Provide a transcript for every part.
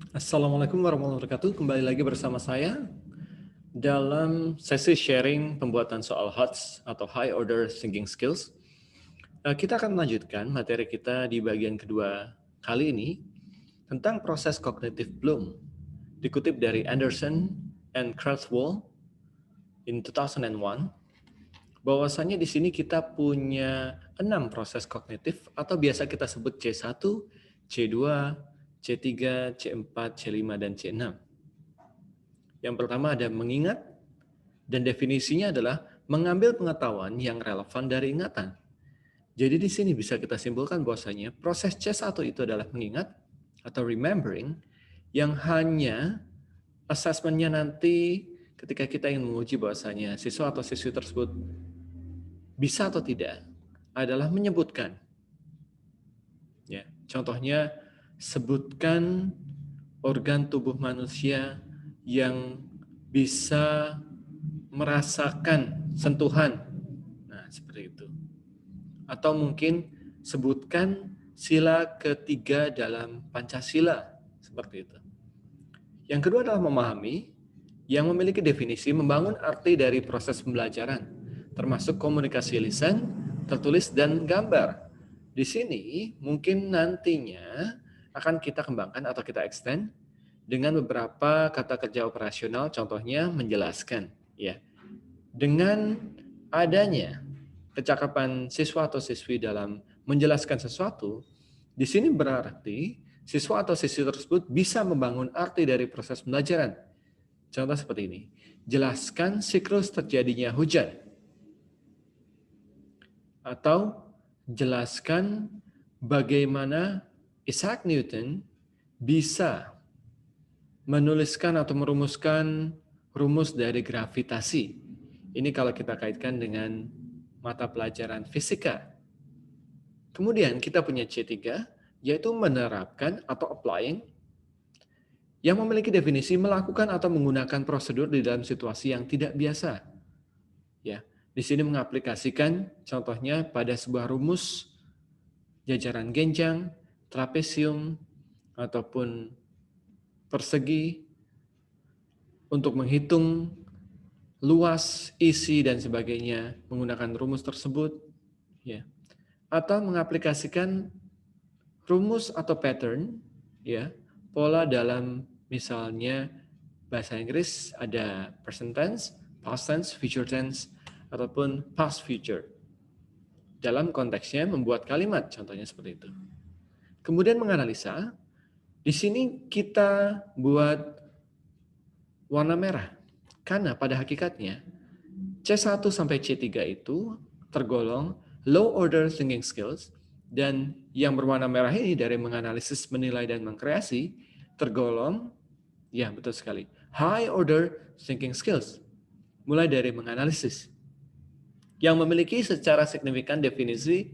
Assalamualaikum warahmatullahi wabarakatuh. Kembali lagi bersama saya dalam sesi sharing pembuatan soal HOTS atau High Order Thinking Skills. Kita akan melanjutkan materi kita di bagian kedua kali ini tentang proses kognitif Bloom, dikutip dari Anderson and Krathwohl in 2001, bahwasanya di sini kita punya 6 proses kognitif atau biasa kita sebut C1, C2, C3, C4, C5, dan C6. Yang pertama ada mengingat, dan definisinya adalah mengambil pengetahuan yang relevan dari ingatan. Jadi di sini bisa kita simpulkan bahwasanya proses C1 itu adalah mengingat atau remembering yang hanya assessment-nya nanti ketika kita ingin menguji bahwasanya siswa atau siswi tersebut bisa atau tidak adalah menyebutkan. Ya, contohnya sebutkan organ tubuh manusia yang bisa merasakan sentuhan. Nah, seperti itu. Atau mungkin sebutkan sila ketiga dalam Pancasila, seperti itu. Yang kedua adalah memahami, yang memiliki definisi membangun arti dari proses pembelajaran, termasuk komunikasi lisan, tertulis, dan gambar. Di sini mungkin nantinya akan kita kembangkan atau kita extend dengan beberapa kata kerja operasional, contohnya menjelaskan. Ya, dengan adanya kecakapan siswa atau siswi dalam menjelaskan sesuatu, di sini berarti siswa atau siswi tersebut bisa membangun arti dari proses pembelajaran. Contoh seperti ini. Jelaskan siklus terjadinya hujan. Atau jelaskan bagaimana Isaac Newton bisa menuliskan atau merumuskan rumus dari gravitasi. Ini kalau kita kaitkan dengan mata pelajaran fisika. Kemudian kita punya C3, yaitu menerapkan atau applying, yang memiliki definisi melakukan atau menggunakan prosedur di dalam situasi yang tidak biasa. Ya, di sini mengaplikasikan contohnya pada sebuah rumus jajaran genjang, trapesium, ataupun persegi untuk menghitung luas, isi, dan sebagainya menggunakan rumus tersebut. Ya. Atau mengaplikasikan rumus atau pattern, ya, pola dalam misalnya bahasa Inggris ada present tense, past tense, future tense, ataupun past future. Dalam konteksnya membuat kalimat, contohnya seperti itu. Kemudian menganalisa, di sini kita buat warna merah. Karena pada hakikatnya C1 sampai C3 itu tergolong low order thinking skills, dan yang berwarna merah ini dari menganalisis, menilai, dan mengkreasi tergolong, ya betul sekali, high order thinking skills. Mulai dari menganalisis, yang memiliki secara signifikan definisi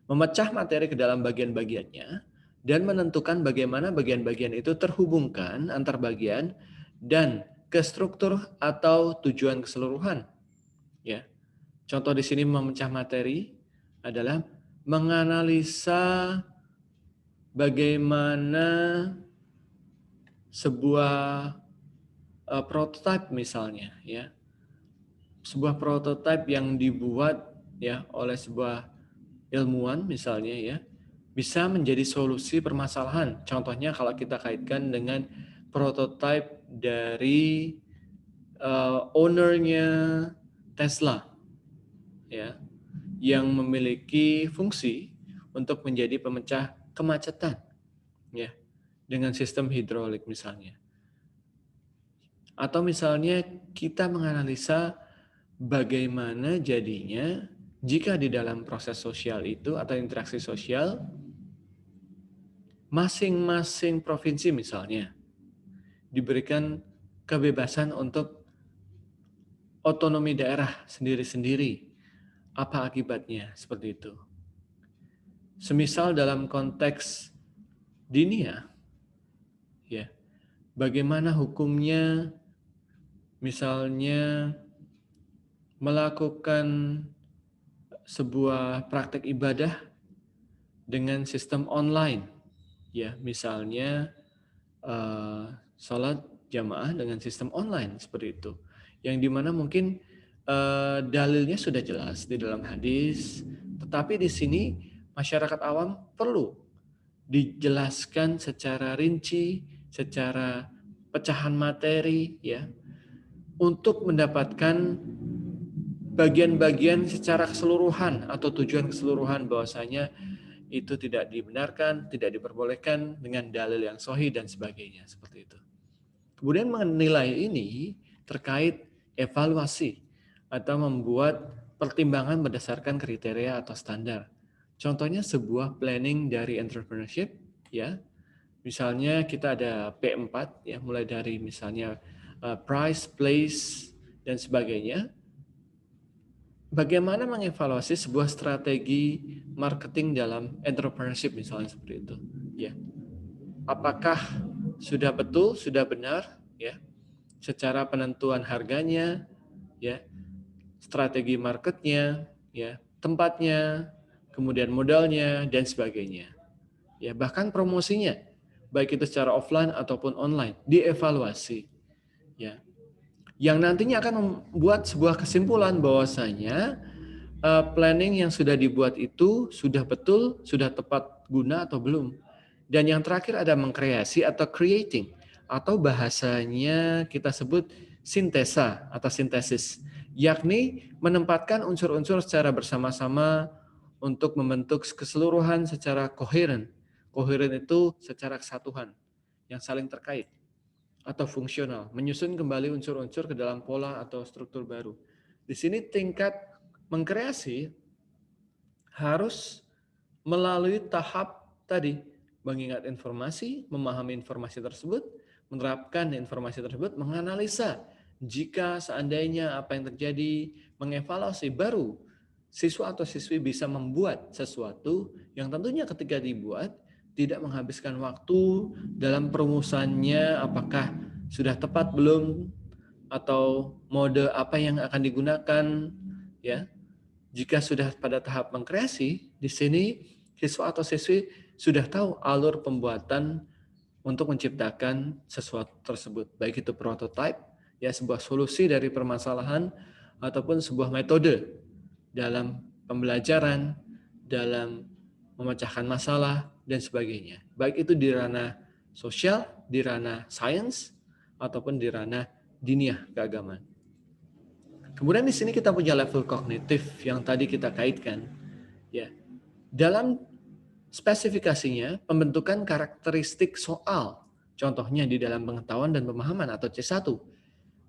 memecah materi ke dalam bagian-bagiannya dan menentukan bagaimana bagian-bagian itu terhubungkan antar bagian dan ke struktur atau tujuan keseluruhan. Ya. Contoh di sini memecah materi adalah menganalisa bagaimana sebuah prototipe misalnya, ya. Sebuah prototipe yang dibuat ya oleh sebuah ilmuwan misalnya, ya, bisa menjadi solusi permasalahan. Contohnya kalau kita kaitkan dengan prototipe dari ownernya Tesla, ya, yang memiliki fungsi untuk menjadi pemecah kemacetan, ya, dengan sistem hidrolik misalnya. Atau misalnya kita menganalisa bagaimana jadinya jika di dalam proses sosial itu atau interaksi sosial masing-masing provinsi misalnya diberikan kebebasan untuk otonomi daerah sendiri-sendiri. Apa akibatnya seperti itu? Semisal dalam konteks dunia, ya, bagaimana hukumnya misalnya melakukan sebuah praktek ibadah dengan sistem online, ya, misalnya sholat jamaah dengan sistem online seperti itu. Yang dimana mungkin dalilnya sudah jelas di dalam hadis, tetapi di sini masyarakat awam perlu dijelaskan secara rinci, secara pecahan materi, ya, untuk mendapatkan bagian-bagian secara keseluruhan atau tujuan keseluruhan bahwasanya itu tidak dibenarkan, tidak diperbolehkan dengan dalil yang sahih dan sebagainya seperti itu. Kemudian menilai ini terkait evaluasi atau membuat pertimbangan berdasarkan kriteria atau standar. Contohnya sebuah planning dari entrepreneurship, ya. Misalnya kita ada P4 ya, mulai dari misalnya price, place dan sebagainya. Bagaimana mengevaluasi sebuah strategi marketing dalam entrepreneurship misalnya seperti itu, ya. Apakah sudah betul, sudah benar, ya, secara penentuan harganya, ya, strategi marketnya, ya, tempatnya, kemudian modalnya dan sebagainya, ya, bahkan promosinya, baik itu secara offline ataupun online, dievaluasi, ya, yang nantinya akan membuat sebuah kesimpulan bahwasanya planning yang sudah dibuat itu sudah betul, sudah tepat guna atau belum. Dan yang terakhir ada mengkreasi atau creating, atau bahasanya kita sebut sintesa atau sintesis, yakni menempatkan unsur-unsur secara bersama-sama untuk membentuk keseluruhan secara koheren. Koheren itu secara kesatuan yang saling terkait atau fungsional, menyusun kembali unsur-unsur ke dalam pola atau struktur baru. Di sini tingkat mengkreasi harus melalui tahap tadi, mengingat informasi, memahami informasi tersebut, menerapkan informasi tersebut, menganalisa jika seandainya apa yang terjadi, mengevaluasi, baru siswa atau siswi bisa membuat sesuatu yang tentunya ketika dibuat tidak menghabiskan waktu dalam perumusannya apakah sudah tepat belum atau mode apa yang akan digunakan, ya. Jika sudah pada tahap mengkreasi, di sini siswa atau siswi sudah tahu alur pembuatan untuk menciptakan sesuatu tersebut, baik itu prototype, ya, sebuah solusi dari permasalahan ataupun sebuah metode dalam pembelajaran, dalam memecahkan masalah dan sebagainya. Baik itu di ranah sosial, di ranah sains ataupun di ranah diniyah keagamaan. Kemudian di sini kita punya level kognitif yang tadi kita kaitkan, ya. Dalam spesifikasinya pembentukan karakteristik soal, contohnya di dalam pengetahuan dan pemahaman atau C1.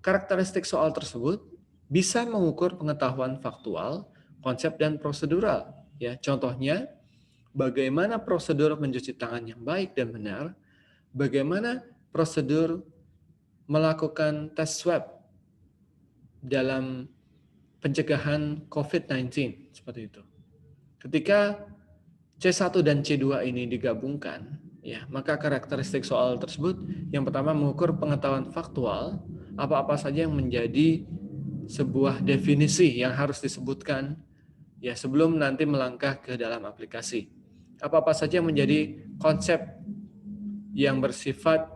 Karakteristik soal tersebut bisa mengukur pengetahuan faktual, konsep dan prosedural, ya. Contohnya bagaimana prosedur mencuci tangan yang baik dan benar, bagaimana prosedur melakukan tes swab dalam pencegahan COVID-19 seperti itu. Ketika C1 dan C2 ini digabungkan, ya, maka karakteristik soal tersebut yang pertama mengukur pengetahuan faktual, apa-apa saja yang menjadi sebuah definisi yang harus disebutkan, ya, sebelum nanti melangkah ke dalam aplikasi. Apa-apa saja yang menjadi konsep yang bersifat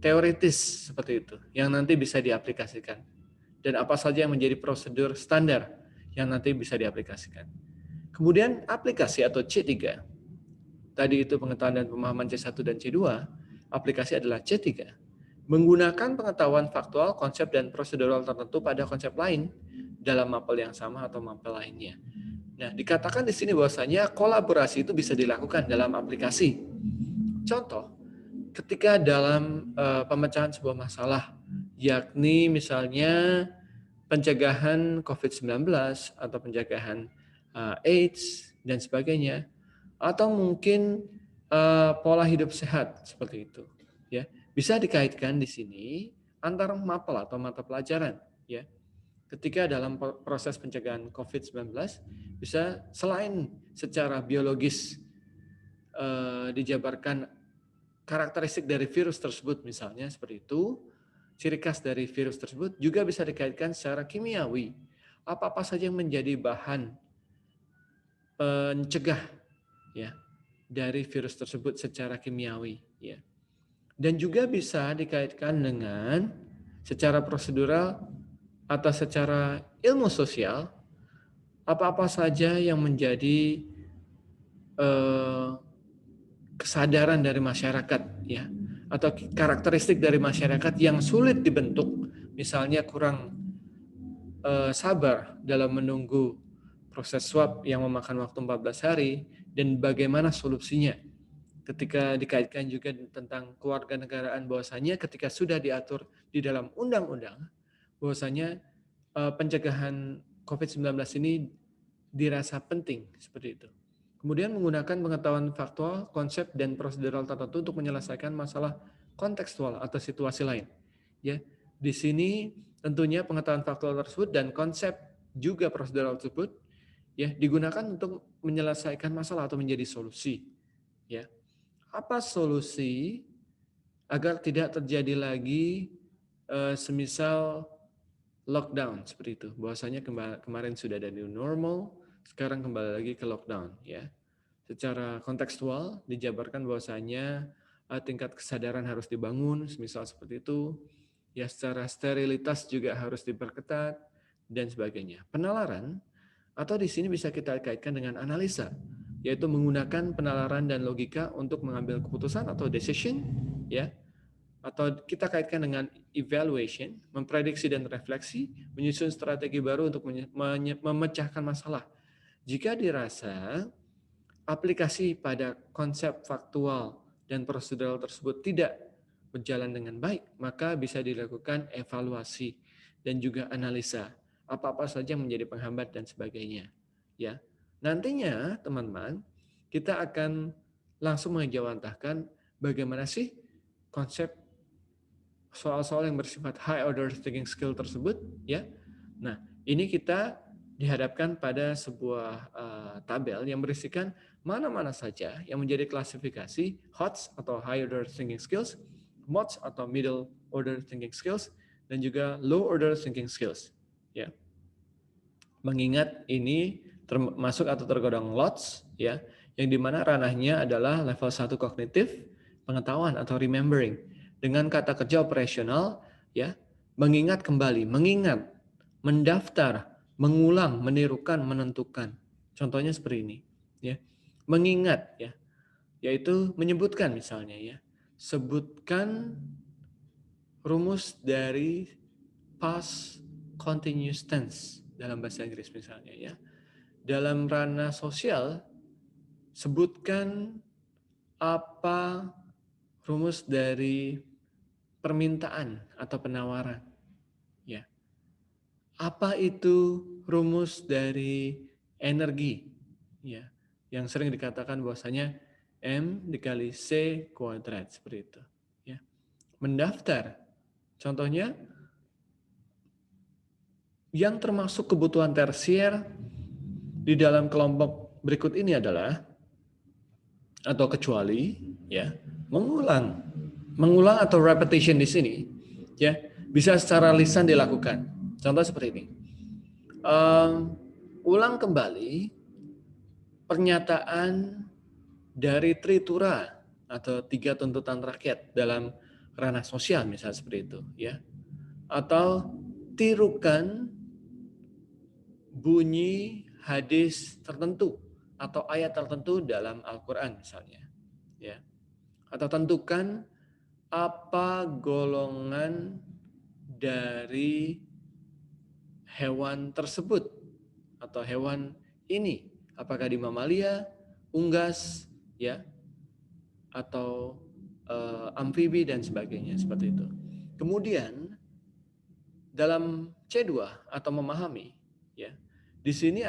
teoritis seperti itu, yang nanti bisa diaplikasikan. Dan apa saja yang menjadi prosedur standar yang nanti bisa diaplikasikan. Kemudian aplikasi atau C3. Tadi itu pengetahuan dan pemahaman C1 dan C2, aplikasi adalah C3. Menggunakan pengetahuan faktual, konsep dan prosedural tertentu pada konsep lain dalam mapel yang sama atau mapel lainnya. Nah, dikatakan di sini bahwasanya kolaborasi itu bisa dilakukan dalam aplikasi. Contoh, ketika dalam pemecahan sebuah masalah, yakni misalnya pencegahan COVID-19 atau pencegahan AIDS dan sebagainya, atau mungkin pola hidup sehat seperti itu, ya, bisa dikaitkan di sini antara mapel atau mata pelajaran, ya. Ketika dalam proses pencegahan COVID-19 bisa selain secara biologis dijabarkan karakteristik dari virus tersebut misalnya seperti itu, ciri khas dari virus tersebut juga bisa dikaitkan secara kimiawi. Apa-apa saja yang menjadi bahan pencegah, ya, dari virus tersebut secara kimiawi, ya. Dan juga bisa dikaitkan dengan secara prosedural atau secara ilmu sosial, apa-apa saja yang menjadi kesadaran dari masyarakat, ya, atau karakteristik dari masyarakat yang sulit dibentuk, misalnya kurang sabar dalam menunggu proses swab yang memakan waktu 14 hari, dan bagaimana solusinya. Ketika dikaitkan juga tentang kewarganegaraan, bahwasanya ketika sudah diatur di dalam undang-undang, bahwasanya pencegahan COVID-19 ini dirasa penting seperti itu. Kemudian menggunakan pengetahuan faktual, konsep dan prosedural tertentu untuk menyelesaikan masalah kontekstual atau situasi lain. Ya, di sini tentunya pengetahuan faktual tersebut dan konsep juga prosedural tersebut ya digunakan untuk menyelesaikan masalah atau menjadi solusi. Ya, apa solusi agar tidak terjadi lagi semisal lockdown seperti itu. Bahwasanya kemarin sudah ada new normal, sekarang kembali lagi ke lockdown ya. Secara kontekstual dijabarkan bahwasanya tingkat kesadaran harus dibangun, semisal seperti itu. Ya, secara sterilitas juga harus diperketat dan sebagainya. Penalaran atau di sini bisa kita kaitkan dengan analisa, yaitu menggunakan penalaran dan logika untuk mengambil keputusan atau decision ya. Atau kita kaitkan dengan evaluation, memprediksi dan refleksi, menyusun strategi baru untuk memecahkan masalah. Jika dirasa aplikasi pada konsep faktual dan prosedural tersebut tidak berjalan dengan baik, maka bisa dilakukan evaluasi dan juga analisa. Apa-apa saja yang menjadi penghambat dan sebagainya. Ya, nantinya teman-teman, kita akan langsung mengejawantahkan bagaimana sih konsep soal-soal yang bersifat high order thinking skill tersebut, ya. Nah, ini kita dihadapkan pada sebuah tabel yang berisikan mana-mana saja yang menjadi klasifikasi HOTS atau high order thinking skills, MOTS atau middle order thinking skills, dan juga low order thinking skills. Ya, mengingat ini termasuk atau tergolong LOTS, ya, yang dimana ranahnya adalah level 1 kognitif, pengetahuan atau remembering. Dengan kata kerja operasional, ya, mengingat kembali, mengingat, mendaftar, mengulang, menirukan, menentukan. Contohnya seperti ini, ya. Mengingat, ya, yaitu menyebutkan misalnya, ya. Sebutkan rumus dari past continuous tense dalam bahasa Inggris misalnya, ya. Dalam ranah sosial, sebutkan apa rumus dari permintaan atau penawaran, ya. Apa itu rumus dari energi, ya, yang sering dikatakan bahwasanya M dikali C kuadrat seperti itu, ya. Mendaftar, contohnya yang termasuk kebutuhan tersier di dalam kelompok berikut ini adalah atau kecuali, ya, mengulang atau repetition di sini, ya, bisa secara lisan dilakukan. Contoh seperti ini, ulang kembali pernyataan dari Tritura atau 3 tuntutan rakyat dalam ranah sosial misalnya seperti itu, ya, atau tirukan bunyi hadis tertentu atau ayat tertentu dalam Al-Quran misalnya, ya, atau tentukan apa golongan dari hewan tersebut atau hewan ini, apakah di mamalia, unggas, ya, atau amfibi dan sebagainya seperti itu. Kemudian dalam C2 atau memahami, ya, di sini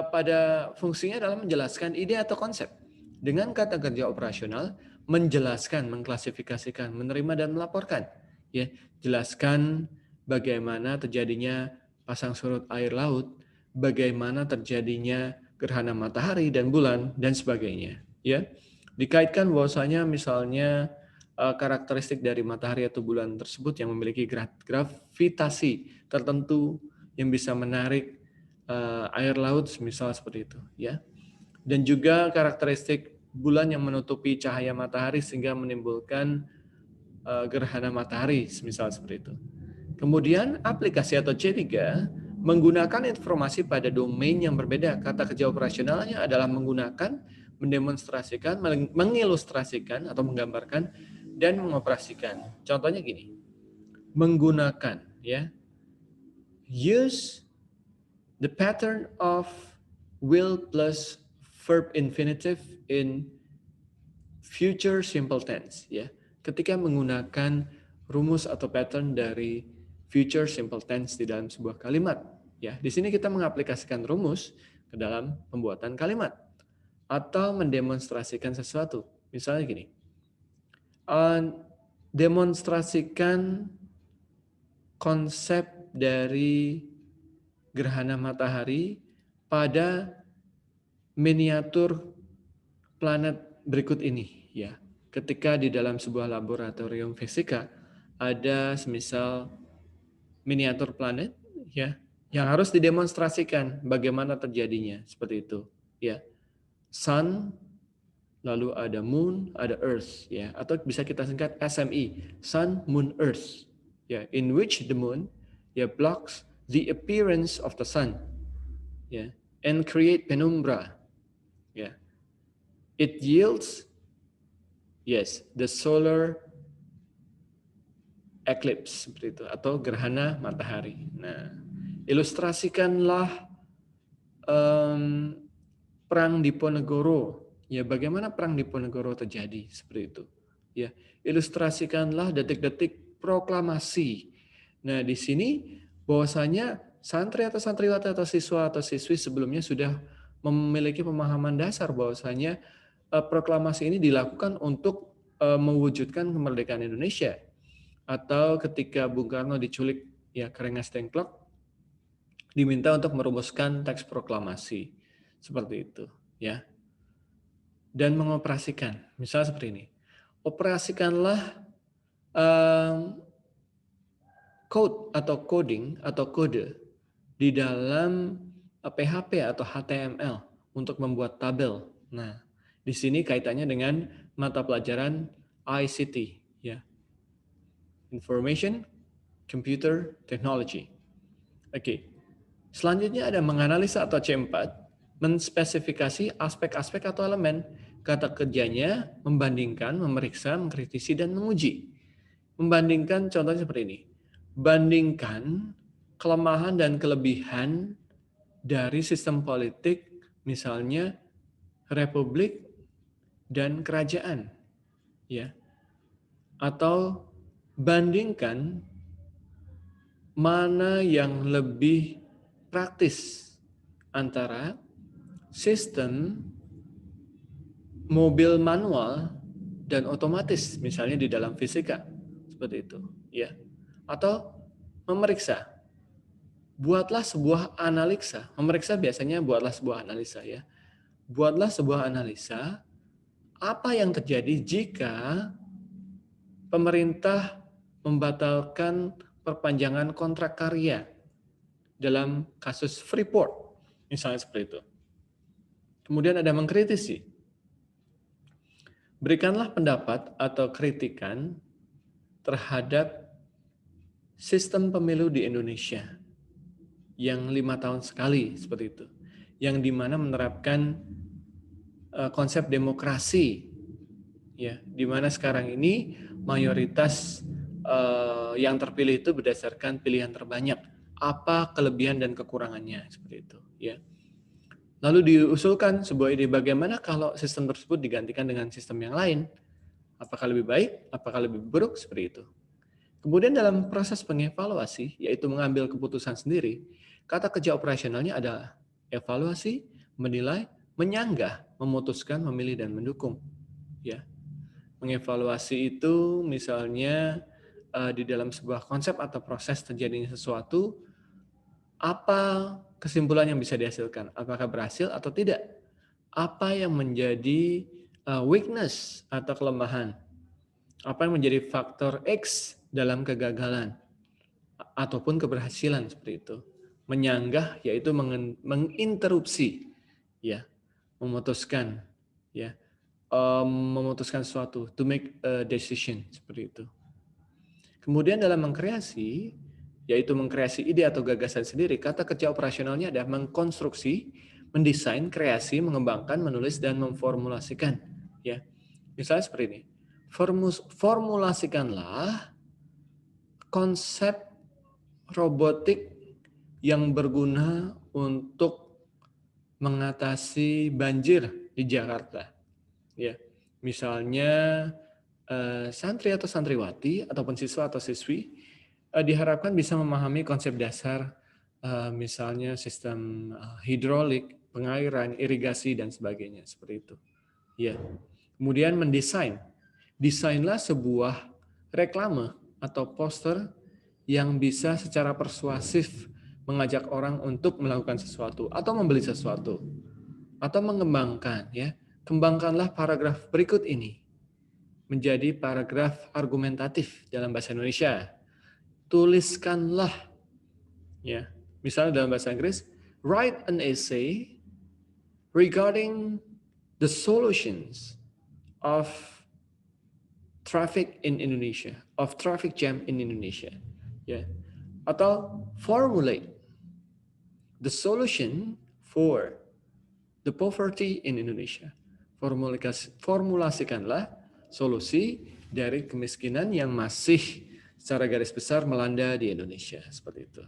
pada fungsinya adalah menjelaskan ide atau konsep dengan kata kerja operasional, menjelaskan, mengklasifikasikan, menerima dan melaporkan, ya, jelaskan bagaimana terjadinya pasang surut air laut, bagaimana terjadinya gerhana matahari dan bulan dan sebagainya, ya. Dikaitkan bahwasanya misalnya karakteristik dari matahari atau bulan tersebut yang memiliki gravitasi tertentu yang bisa menarik air laut misal seperti itu, ya. Dan juga karakteristik bulan yang menutupi cahaya matahari sehingga menimbulkan gerhana matahari, misal seperti itu. Kemudian aplikasi atau C3 menggunakan informasi pada domain yang berbeda. Kata kerja operasionalnya adalah menggunakan, mendemonstrasikan, mengilustrasikan atau menggambarkan dan mengoperasikan. Contohnya gini. Menggunakan, ya. Use the pattern of will plus verb infinitive in future simple tense, ya. Ketika menggunakan rumus atau pattern dari future simple tense di dalam sebuah kalimat, ya. Di sini kita mengaplikasikan rumus ke dalam pembuatan kalimat atau mendemonstrasikan sesuatu. Misalnya gini. Demonstrasikan konsep dari gerhana matahari pada miniatur planet berikut ini, ya. Ketika di dalam sebuah laboratorium fisika ada semisal miniatur planet, ya, yang harus didemonstrasikan bagaimana terjadinya, seperti itu, ya. Sun, lalu ada moon, ada earth, ya, atau bisa kita singkat SME, sun, moon, earth, ya, in which the moon, ya, blocks the appearance of the sun, ya, and create penumbra, ya. It yields, yes, the solar eclipse, seperti itu, atau gerhana matahari. Nah, ilustrasikanlah perang Diponegoro. Ya, bagaimana perang Diponegoro terjadi, seperti itu. Ya, ilustrasikanlah detik-detik proklamasi. Nah, di sini bahwasanya santri atau santriwati atau siswa atau siswi sebelumnya sudah memiliki pemahaman dasar bahwasanya proklamasi ini dilakukan untuk mewujudkan kemerdekaan Indonesia. Atau ketika Bung Karno diculik, ya, ke Rengas Dengklok, diminta untuk merumuskan teks proklamasi seperti itu, ya, dan mengoperasikan. Misalnya seperti ini, operasikanlah code atau coding atau kode di dalam PHP atau HTML untuk membuat tabel. Nah, di sini kaitannya dengan mata pelajaran ICT, ya, Information Computer Technology. Oke. Selanjutnya ada menganalisa atau C4, menspesifikasi aspek-aspek atau elemen. Kata kerjanya membandingkan, memeriksa, mengkritisi, dan menguji. Membandingkan contohnya seperti ini. Bandingkan kelemahan dan kelebihan dari sistem politik, misalnya republik dan kerajaan, ya. Atau bandingkan mana yang lebih praktis antara sistem mobil manual dan otomatis, misalnya di dalam fisika, seperti itu, ya. Atau memeriksa, buatlah sebuah analisa. Memeriksa biasanya buatlah sebuah analisa, ya. Buatlah sebuah analisa apa yang terjadi jika pemerintah membatalkan perpanjangan kontrak karya dalam kasus Freeport, misalnya seperti itu. Kemudian ada mengkritisi. Berikanlah pendapat atau kritikan terhadap sistem pemilu di Indonesia yang 5 tahun sekali, seperti itu. Yang dimana menerapkan konsep demokrasi, ya, dimana sekarang ini mayoritas yang terpilih itu berdasarkan pilihan terbanyak. Apa kelebihan dan kekurangannya, seperti itu, ya. Lalu diusulkan sebuah ide, bagaimana kalau sistem tersebut digantikan dengan sistem yang lain? Apakah lebih baik? Apakah lebih buruk? Seperti itu. Kemudian dalam proses pengevaluasi, yaitu mengambil keputusan sendiri, kata kerja operasionalnya adalah evaluasi, menilai, menyanggah, memutuskan, memilih, dan mendukung. Ya, mengevaluasi itu misalnya di dalam sebuah konsep atau proses terjadinya sesuatu, apa kesimpulan yang bisa dihasilkan? Apakah berhasil atau tidak? Apa yang menjadi weakness atau kelemahan? Apa yang menjadi faktor X dalam kegagalan ataupun keberhasilan, seperti itu. Menyanggah yaitu menginterupsi, ya, memutuskan, ya, memutuskan sesuatu, to make a decision, seperti itu. Kemudian dalam mengkreasi, yaitu mengkreasi ide atau gagasan sendiri, kata kerja operasionalnya adalah mengkonstruksi, mendesain, kreasi, mengembangkan, menulis, dan memformulasikan. Ya, misalnya seperti ini. Formulasikanlah konsep robotik yang berguna untuk mengatasi banjir di Jakarta. Ya, misalnya santri atau santriwati ataupun siswa atau siswi diharapkan bisa memahami konsep dasar, misalnya sistem hidrolik, pengairan, irigasi dan sebagainya seperti itu. Ya, kemudian mendesain, desainlah sebuah reklame atau poster yang bisa secara persuasif mengajak orang untuk melakukan sesuatu atau membeli sesuatu atau mengembangkan, ya. Kembangkanlah paragraf berikut ini menjadi paragraf argumentatif dalam bahasa Indonesia. Tuliskanlah, ya. Misalnya dalam bahasa Inggris, write an essay regarding the solutions of traffic in Indonesia, of traffic jam in Indonesia, ya. Atau formulate the solution for the poverty in Indonesia. Formulasikanlah solusi dari kemiskinan yang masih secara garis besar melanda di Indonesia, seperti itu.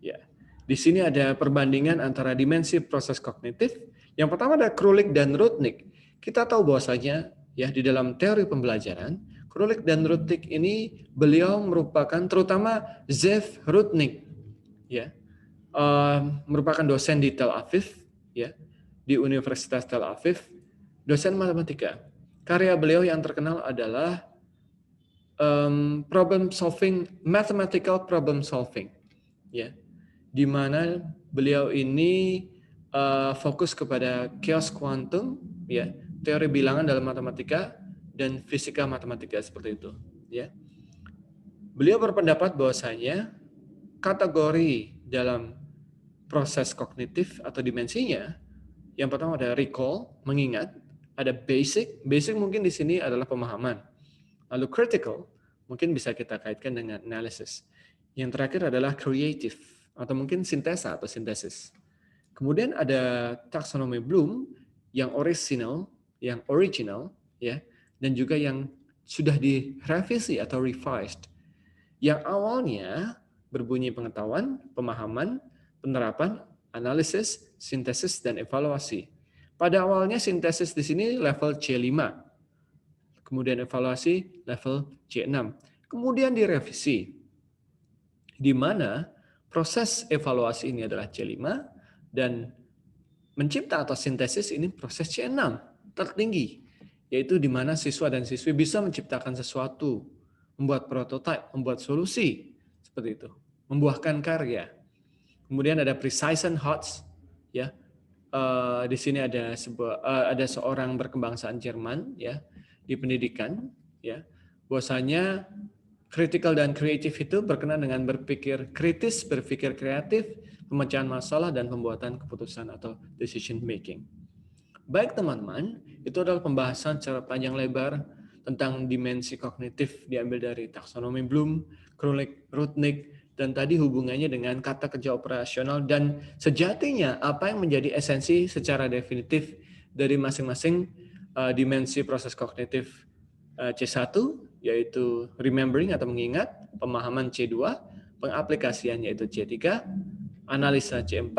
Ya, di sini ada perbandingan antara dimensi proses kognitif. Yang pertama ada Krulik dan Rudnick. Kita tahu bahwasanya ya di dalam teori pembelajaran, Krulik dan Rudnick ini beliau merupakan terutama Zeev Rudnick, ya, merupakan dosen di Tel Aviv, ya, di Universitas Tel Aviv, dosen matematika. Karya beliau yang terkenal adalah problem solving, mathematical problem solving, ya, di mana beliau ini fokus kepada chaos quantum, ya, teori bilangan dalam matematika dan fisika matematika seperti itu, ya. Beliau berpendapat bahwasanya kategori dalam proses kognitif atau dimensinya, yang pertama ada recall, mengingat, ada basic mungkin di sini adalah pemahaman. Lalu critical, mungkin bisa kita kaitkan dengan analysis. Yang terakhir adalah creative, atau mungkin sintesa atau sintesis. Kemudian ada taksonomi Bloom yang original, ya, dan juga yang sudah direvisi atau revised. Yang awalnya berbunyi pengetahuan, pemahaman, penerapan, analisis, sintesis, dan evaluasi. Pada awalnya sintesis di sini level C5, kemudian evaluasi level C6, kemudian direvisi, di mana proses evaluasi ini adalah C5 dan mencipta atau sintesis ini proses C6 tertinggi, yaitu di mana siswa dan siswi bisa menciptakan sesuatu, membuat prototipe, membuat solusi, seperti itu, membuahkan karya. Kemudian ada Precision Hots, ya. Di sini ada seorang berkebangsaan Jerman, ya, di pendidikan, ya. Bahwasanya critical dan kreatif itu berkenaan dengan berpikir kritis, berpikir kreatif, pemecahan masalah dan pembuatan keputusan atau decision making. Baik teman-teman, itu adalah pembahasan secara panjang lebar tentang dimensi kognitif diambil dari taksonomi Bloom, Krulik, Rudnick, dan tadi hubungannya dengan kata kerja operasional dan sejatinya apa yang menjadi esensi secara definitif dari masing-masing dimensi proses kognitif C1, yaitu remembering atau mengingat, pemahaman C2, pengaplikasian yaitu C3, analisa C4,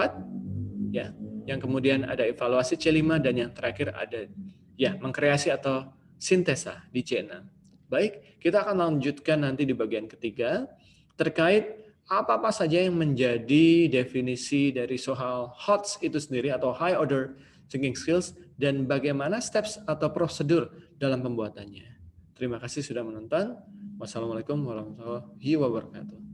ya, yang kemudian ada evaluasi C5, dan yang terakhir ada ya mengkreasi atau sintesa di C6. Baik, kita akan lanjutkan nanti di bagian ketiga terkait apa-apa saja yang menjadi definisi dari soal HOTS itu sendiri atau High Order Thinking Skills dan bagaimana steps atau prosedur dalam pembuatannya. Terima kasih sudah menonton. Wassalamualaikum warahmatullahi wabarakatuh.